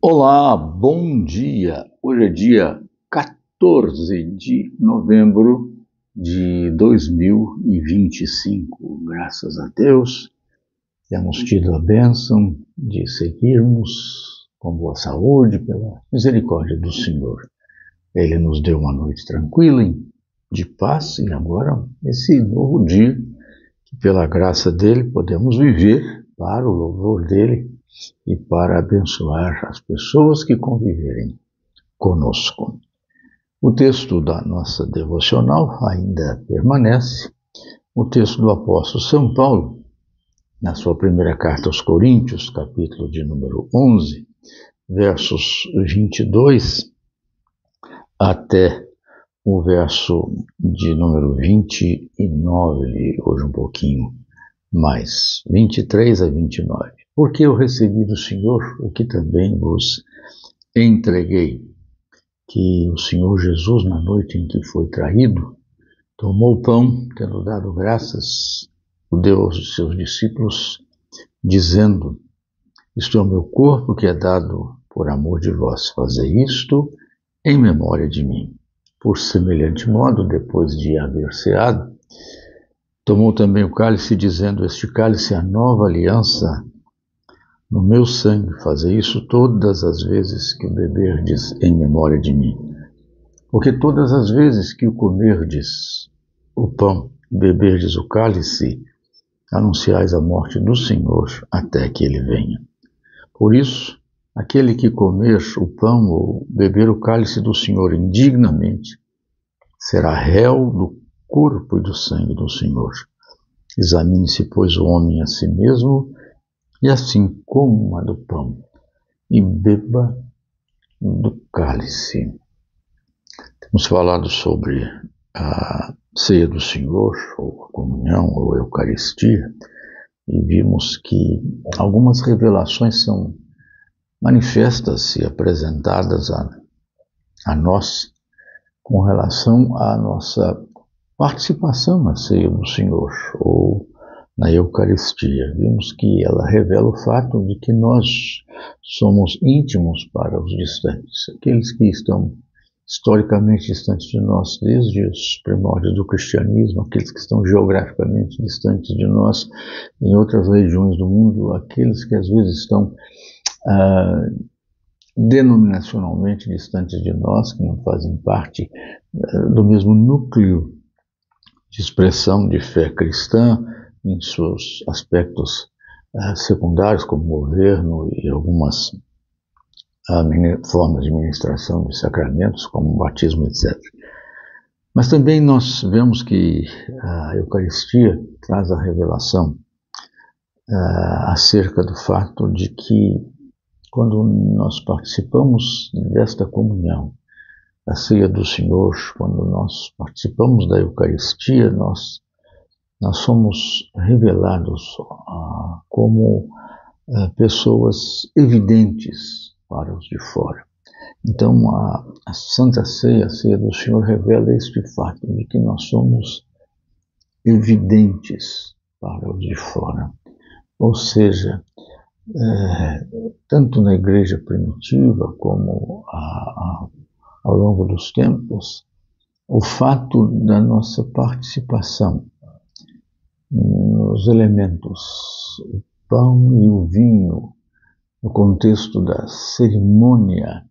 Olá, bom dia! Hoje é dia 14 de novembro de 2025. Graças a Deus, temos tido a bênção de seguirmos com boa saúde pela misericórdia do Senhor. Ele nos deu uma noite tranquila, de paz, e agora esse novo dia que pela graça dele podemos viver para o louvor dele e para abençoar as pessoas que conviverem conosco. O texto da nossa devocional ainda permanece, o texto do apóstolo São Paulo, na sua primeira carta aos Coríntios, capítulo de número 11, versos 22 até o verso de número 29, hoje um pouquinho mais, 23 a 29. Porque eu recebi do Senhor o que também vos entreguei, que o Senhor Jesus, na noite em que foi traído, tomou o pão, tendo dado graças, o deu aos seus discípulos, dizendo: isto é o meu corpo que é dado por amor de vós, fazei isto em memória de mim. Por semelhante modo, depois de haver ceado, tomou também o cálice, dizendo: este cálice é a nova aliança no meu sangue, fazei isso todas as vezes que o beberdes em memória de mim. Porque todas as vezes que o comerdes o pão e beberdes o cálice, anunciais a morte do Senhor até que ele venha. Por isso, aquele que comer o pão ou beber o cálice do Senhor indignamente, será réu do corpo e do sangue do Senhor. Examine-se, pois, o homem a si mesmo, e assim coma do pão e beba do cálice. Temos falado sobre a ceia do Senhor, ou a comunhão, ou a Eucaristia, e vimos que algumas revelações são manifestas e apresentadas a nós com relação à nossa participação na ceia do Senhor, ou na Eucaristia. Vimos que ela revela o fato de que nós somos íntimos para os distantes, aqueles que estão historicamente distantes de nós desde os primórdios do cristianismo, aqueles que estão geograficamente distantes de nós em outras regiões do mundo, aqueles que às vezes estão denominacionalmente distantes de nós, que não fazem parte do mesmo núcleo de expressão de fé cristã, em seus aspectos secundários, como governo e algumas formas de ministração de sacramentos, como o batismo, etc. Mas também nós vemos que a Eucaristia traz a revelação acerca do fato de que, quando nós participamos desta comunhão, a ceia do Senhor, quando nós participamos da Eucaristia, nós somos revelados como pessoas evidentes para os de fora. Então, a Santa Ceia, a ceia do Senhor, revela este fato de que nós somos evidentes para os de fora. Ou seja, tanto na igreja primitiva como ao longo dos tempos, o fato da nossa participação nos elementos, o pão e o vinho, no contexto da cerimônia,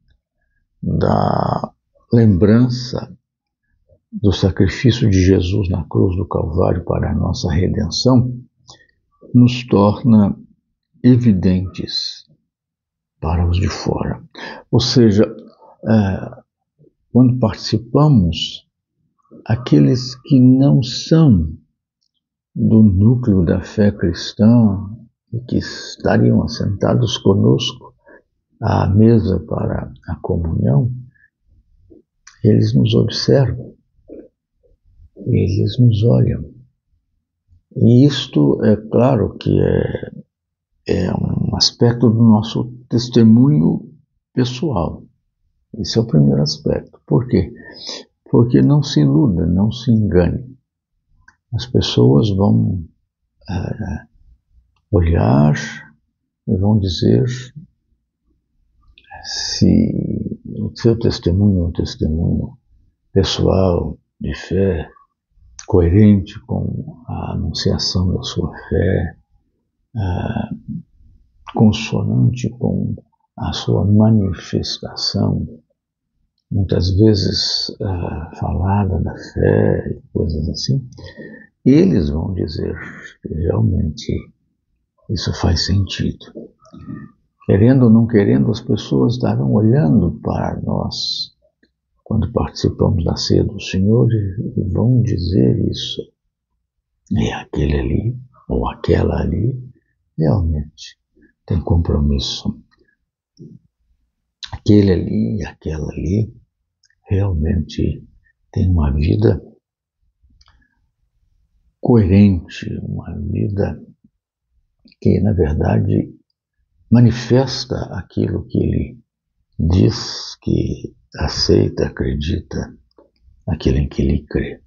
da lembrança do sacrifício de Jesus na cruz do Calvário para a nossa redenção, nos torna evidentes para os de fora. Ou seja, quando participamos, aqueles que não são do núcleo da fé cristã e que estariam assentados conosco à mesa para a comunhão, eles nos observam, eles nos olham. E isto, é claro que é um aspecto do nosso testemunho pessoal. Esse é o primeiro aspecto. Por quê? Porque não se iluda, não se engane. As pessoas vão olhar e vão dizer: se o seu testemunho é um testemunho pessoal, de fé, coerente com a anunciação da sua fé, consonante com a sua manifestação, muitas vezes falada da fé, coisas assim, eles vão dizer que realmente isso faz sentido. Querendo ou não querendo, as pessoas estarão olhando para nós quando participamos da ceia do Senhor e vão dizer isso. E aquele ali, ou aquela ali, realmente tem compromisso. Aquele ali e aquela ali realmente tem uma vida coerente, uma vida que, na verdade, manifesta aquilo que ele diz que aceita, acredita, aquilo em que ele crê.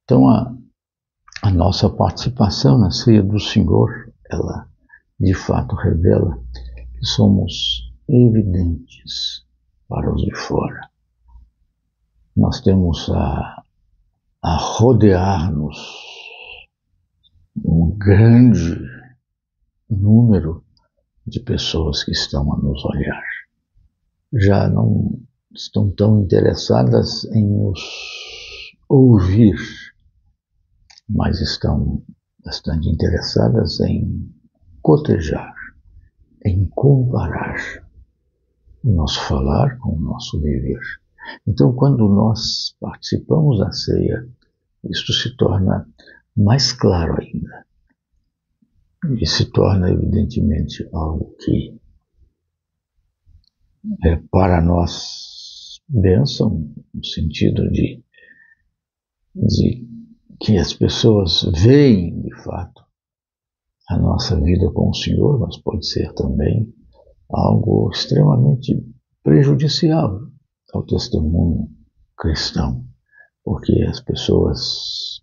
Então, a nossa participação na ceia do Senhor, ela de fato revela que somos evidentes para os de fora. Nós temos a rodear-nos um grande número de pessoas que estão a nos olhar. Já não estão tão interessadas em nos ouvir, mas estão bastante interessadas em cotejar, em comparar o nosso falar com o nosso viver. Então, quando nós participamos da ceia, isto se torna mais claro ainda. E se torna, evidentemente, algo que é para nós bênção, no sentido de que as pessoas veem, de fato, a nossa vida com o Senhor, mas pode ser também algo extremamente prejudicial ao testemunho cristão, porque as pessoas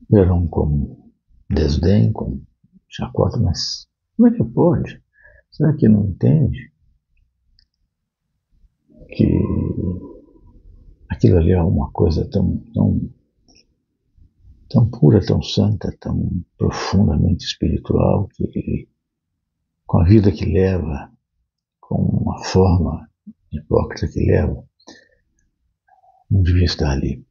verão como desdém, como chacota, mas como é que pode? Será que não entende que aquilo ali é uma coisa tão pura, tão santa, tão profundamente espiritual, que com a vida que leva, com a forma hipócrita que leva, não devia estar ali.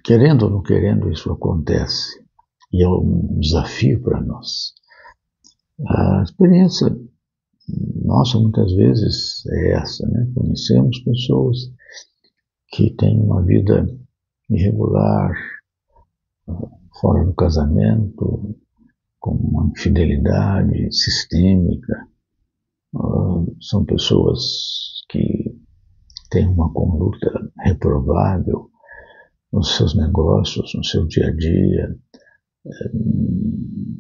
Querendo ou não querendo, isso acontece, e é um desafio para nós. A experiência nossa, muitas vezes, é essa, né? Conhecemos pessoas que têm uma vida irregular, fora do casamento, com uma infidelidade sistêmica. São pessoas que têm uma conduta reprovável nos seus negócios, no seu dia a dia.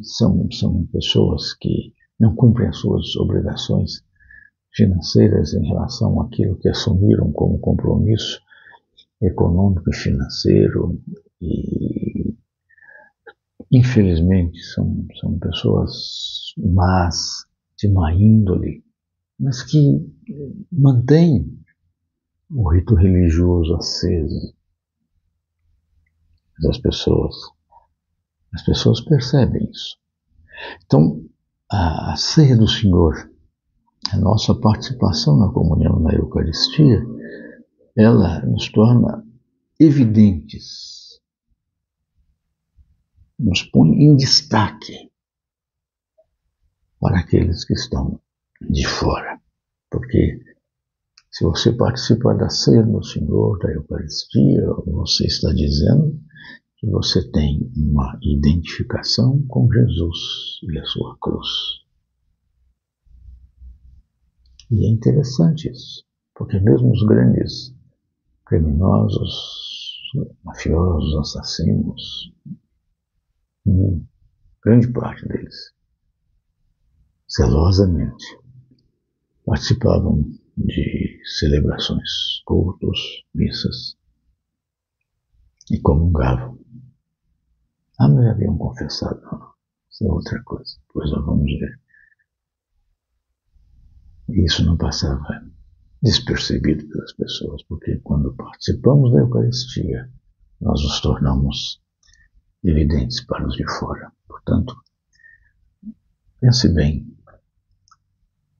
São pessoas que não cumprem as suas obrigações financeiras em relação àquilo que assumiram como compromisso econômico e financeiro, e infelizmente são pessoas más, de má índole, mas que mantêm o rito religioso aceso. As pessoas percebem isso. Então, a ceia do Senhor, a nossa participação na comunhão, na Eucaristia, ela nos torna evidentes, nos põe em destaque para aqueles que estão de fora. Porque se você participa da ceia do Senhor, da Eucaristia, você está dizendo que você tem uma identificação com Jesus e a sua cruz. E é interessante isso, porque mesmo os grandes criminosos, mafiosos, assassinos, grande parte deles, zelosamente, participavam de celebrações, cultos, missas, e comungavam. Mas haviam confessado, não, isso é outra coisa, depois nós vamos ver. E isso não passava despercebido pelas pessoas, porque quando participamos da Eucaristia, nós nos tornamos evidentes para os de fora. Portanto, pense bem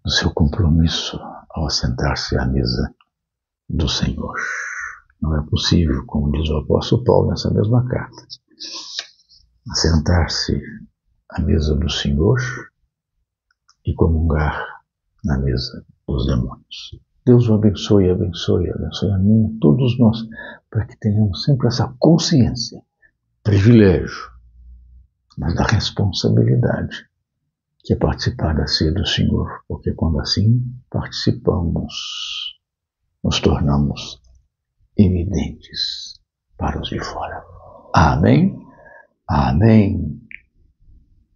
no seu compromisso ao assentar-se à mesa do Senhor. Não é possível, como diz o apóstolo Paulo nessa mesma carta, assentar-se à mesa do Senhor e comungar na mesa dos demônios. Deus o abençoe, abençoe, abençoe a mim, a todos nós, para que tenhamos sempre essa consciência, privilégio, mas da responsabilidade, que é participar da ceia do Senhor, porque quando assim participamos, nos tornamos evidentes para os de fora. Amém? Amém.